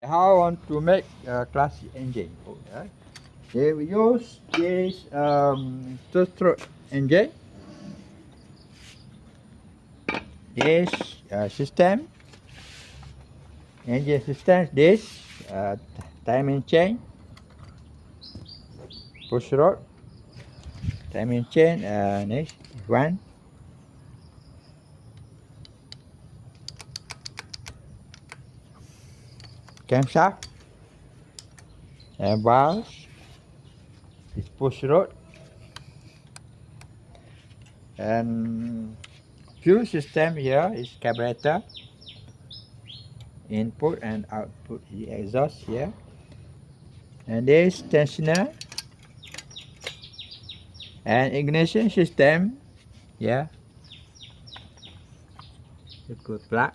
How I want to make a classic engine. Okay. Here we use this two-stroke engine. This system, engine system. This timing chain, push rod, timing chain. Next one. Camshaft and valves. This push rod and fuel system here is carburetor. Input and output the exhaust here. And this tensioner and ignition system. Yeah. The good plug.